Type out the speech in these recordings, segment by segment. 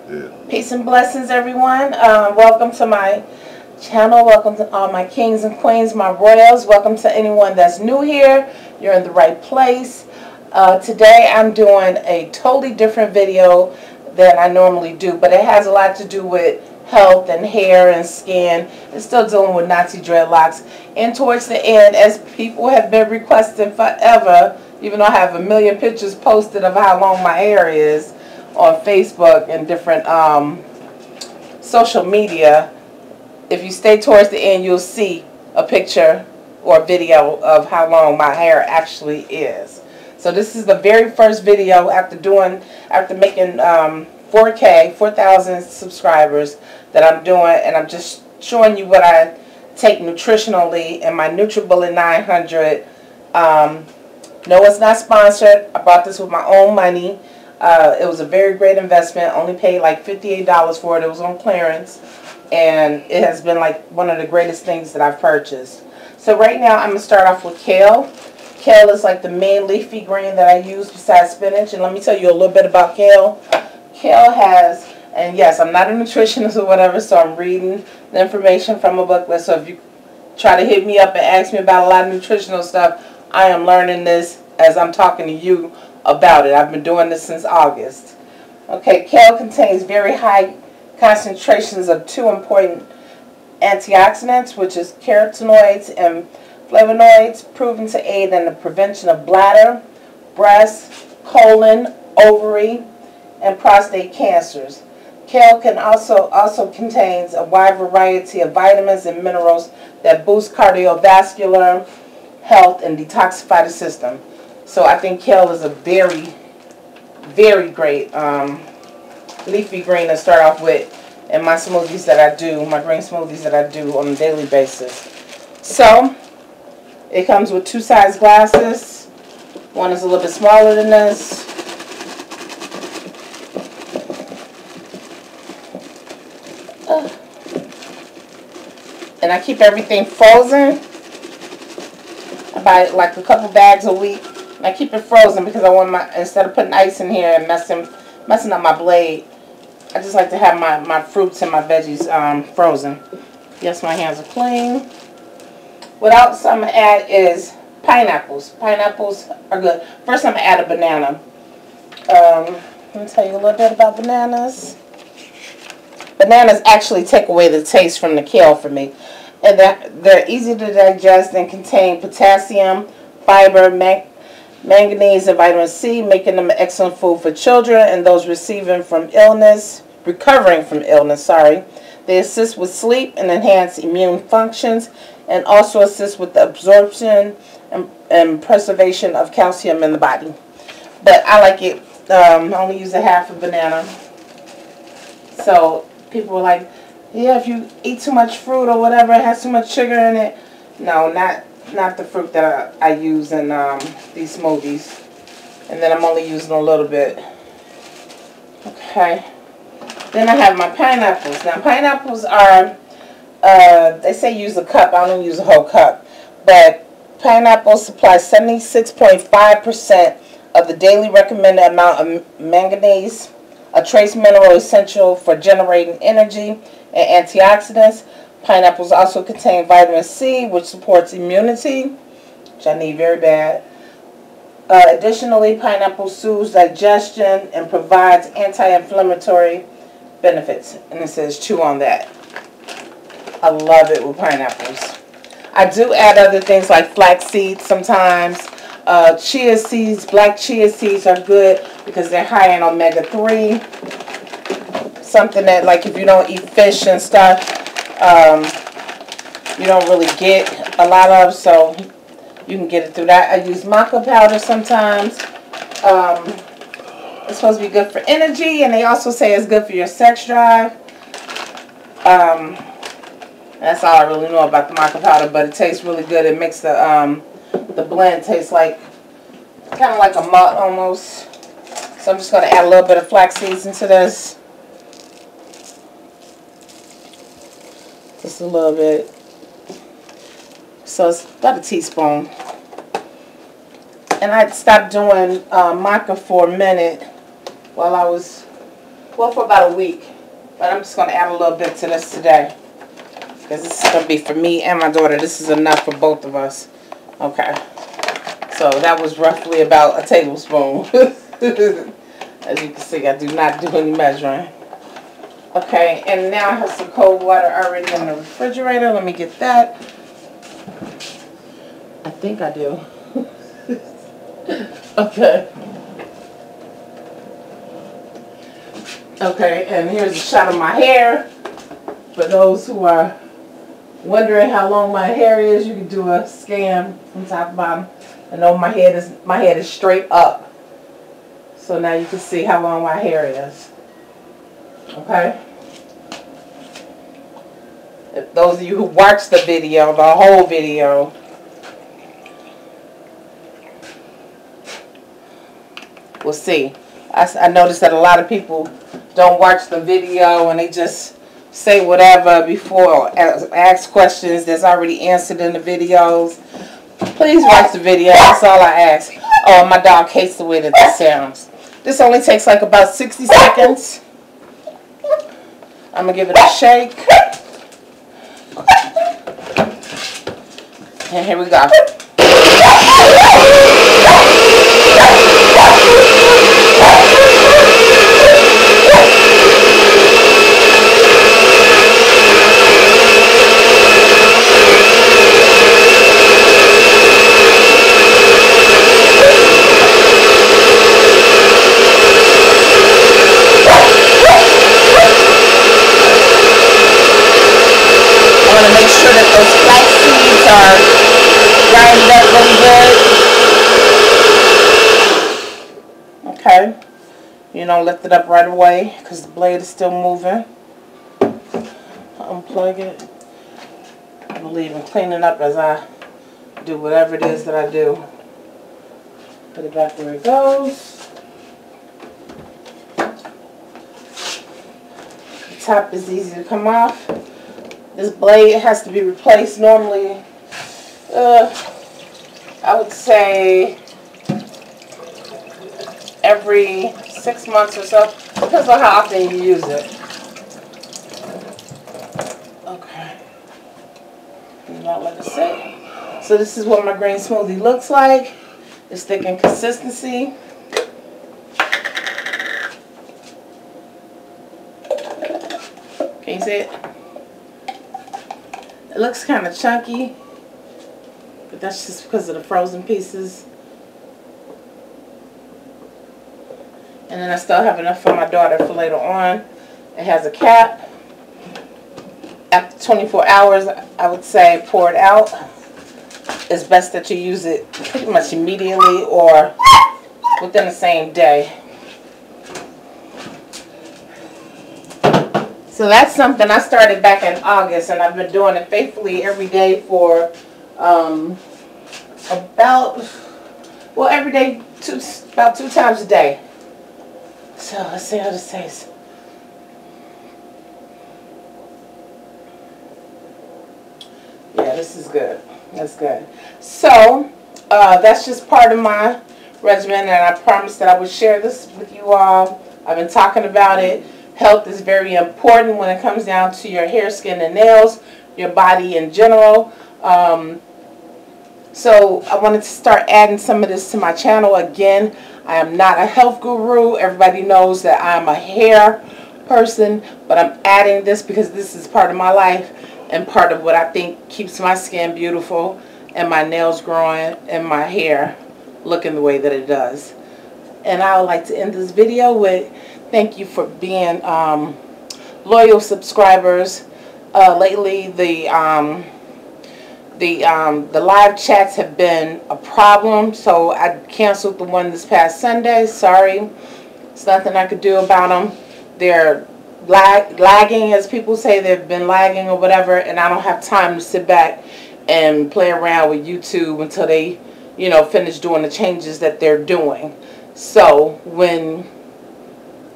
Yeah. Peace and blessings, everyone. Welcome to my channel. Welcome to all my kings and queens, my royals. Welcome to anyone that's new here. You're in the right place. Today I'm doing a totally different video than I normally do, but it has a lot to do with health and hair and skin. It's still dealing with Natty dreadlocks. And towards the end, as people have been requesting forever, even though I have a million pictures posted of how long my hair is on Facebook and different social media, if you stay towards the end, you'll see a picture or a video of how long my hair actually is. So this is the very first video after making 4K, 4,000 subscribers that I'm doing, and I'm just showing you what I take nutritionally in my NutriBullet 900. No, it's not sponsored. I bought this with my own money. It was a very great investment. Only paid like $58 for it. It was on clearance, and it has been like one of the greatest things that I've purchased. So right now I'm going to start off with kale. Kale is like the main leafy green that I use besides spinach, and let me tell you a little bit about kale. Kale has, and yes, I'm not a nutritionist or whatever, so I'm reading the information from a booklet. So if you try to hit me up and ask me about a lot of nutritional stuff, I am learning this as I'm talking to you about it. I've been doing this since August. Okay, kale contains very high concentrations of two important antioxidants, which is carotenoids and flavonoids, proven to aid in the prevention of bladder, breast, colon, ovary, and prostate cancers. Kale can also contains a wide variety of vitamins and minerals that boost cardiovascular health and detoxify the system. So I think kale is a very, very great leafy green to start off with in my smoothies that I do, my green smoothies that I do on a daily basis. So it comes with two size glasses. One is a little bit smaller than this. And I keep everything frozen. I buy like a couple bags a week. And I keep it frozen because I want instead of putting ice in here and messing up my blade, I just like to have my fruits and my veggies frozen. Yes, my hands are clean. What else I'm going to add is pineapples. Pineapples are good. First I'm going to add a banana. Let me tell you a little bit about bananas. Bananas actually take away the taste from the kale for me. And they're easy to digest and contain potassium, fiber, manganese, and vitamin C, making them an excellent food for children and those recovering from illness. They assist with sleep and enhance immune functions, and also assist with the absorption and preservation of calcium in the body. But I like it. I only use a half a banana. So people were like, yeah, if you eat too much fruit or whatever, it has too much sugar in it. No, not the fruit that I use in these smoothies. And then I'm only using a little bit. Okay. Then I have my pineapples. Now pineapples are, they say use a cup. I don't use a whole cup. But pineapples supply 76.5% of the daily recommended amount of manganese, a trace mineral essential for generating energy and antioxidants. Pineapples also contain vitamin C, which supports immunity, which I need very bad. Additionally, pineapple soothes digestion and provides anti-inflammatory benefits. And it says chew on that. I love it with pineapples. I do add other things like flax seeds sometimes. Chia seeds, black chia seeds are good because they're high in omega-3. Something that, like, if you don't eat fish and stuff, you don't really get a lot of, so you can get it through that. I use maca powder sometimes. It's supposed to be good for energy, and they also say it's good for your sex drive. That's all I really know about the maca powder, but it tastes really good. It makes the blend taste like, kind of like a malt almost. So I'm just going to add a little bit of flax seeds into this. Just a little bit. So it's about a teaspoon. And I stopped doing maca for a minute while I was well, for about a week. But I'm just going to add a little bit to this today. Because this is going to be for me and my daughter. This is enough for both of us. Okay. So that was roughly about a tablespoon. As you can see, I do not do any measuring. Okay, and now I have some cold water already in the refrigerator. Let me get that. I think I do. Okay. Okay, and here's a shot of my hair. For those who are wondering how long my hair is, you can do a scan from top to bottom. I know my head is straight up. So now you can see how long my hair is. Okay? If those of you who watched the video, the whole video, will see. I noticed that a lot of people don't watch the video and they just say whatever before ask questions that's already answered in the videos. Please watch the video. That's all I ask. Oh, my dog hates the way that this sounds. This only takes like about 60 seconds. I'm going to give it a shake. And here we go. Make sure that those flax seeds are grinded up really good. Okay. You don't lift it up right away because the blade is still moving. Unplug it. I believe in cleaning up as I do whatever it is that I do. Put it back where it goes. The top is easy to come off. This blade has to be replaced normally, I would say every 6 months or so. Depends on how often you use it. Okay. Now let it sit. So this is what my green smoothie looks like. It's thick in consistency. Can you see it? It looks kind of chunky, but that's just because of the frozen pieces. And then I still have enough for my daughter for later on. It has a cap. After 24 hours, I would say pour it out. It's best that you use it pretty much immediately or within the same day. So that's something I started back in August, and I've been doing it faithfully every day for about two times a day. So let's see how this tastes. Yeah, this is good. That's good. So that's just part of my regimen, and I promised that I would share this with you all. I've been talking about it. Health is very important when it comes down to your hair, skin, and nails, your body in general. So I wanted to start adding some of this to my channel. Again, I am not a health guru. Everybody knows that I'm a hair person, but I'm adding this because this is part of my life and part of what I think keeps my skin beautiful and my nails growing and my hair looking the way that it does. And I would like to end this video with thank you for being loyal subscribers. Lately, the live chats have been a problem, so I canceled the one this past Sunday. Sorry, it's nothing I could do about them. They're lagging, as people say. They've been lagging or whatever, and I don't have time to sit back and play around with YouTube until they, you know, finish doing the changes that they're doing. So when,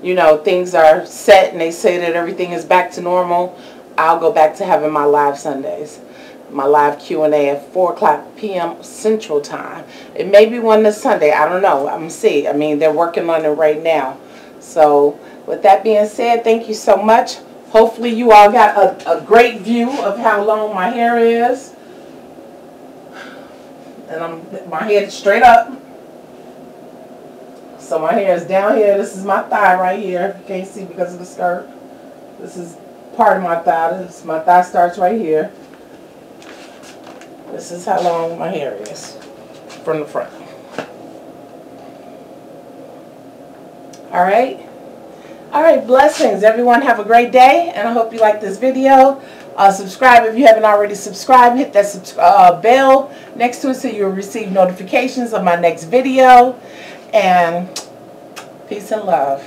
you know, things are set and they say that everything is back to normal, I'll go back to having my live Sundays, my live Q&A at 4:00 p.m. Central Time. It may be one this Sunday. I don't know. I'm going to see. I mean, they're working on it right now. So With that being said, thank you so much. Hopefully you all got a great view of how long my hair is. And my head is straight up. So my hair is down here. This is my thigh right here. You can't see because of the skirt. This is part of my thigh. My thigh starts right here. This is how long my hair is from the front. Alright. Alright, blessings. Everyone have a great day, and I hope you like this video. Subscribe if you haven't already subscribed. Hit that bell next to it so you'll receive notifications of my next video. And peace and love.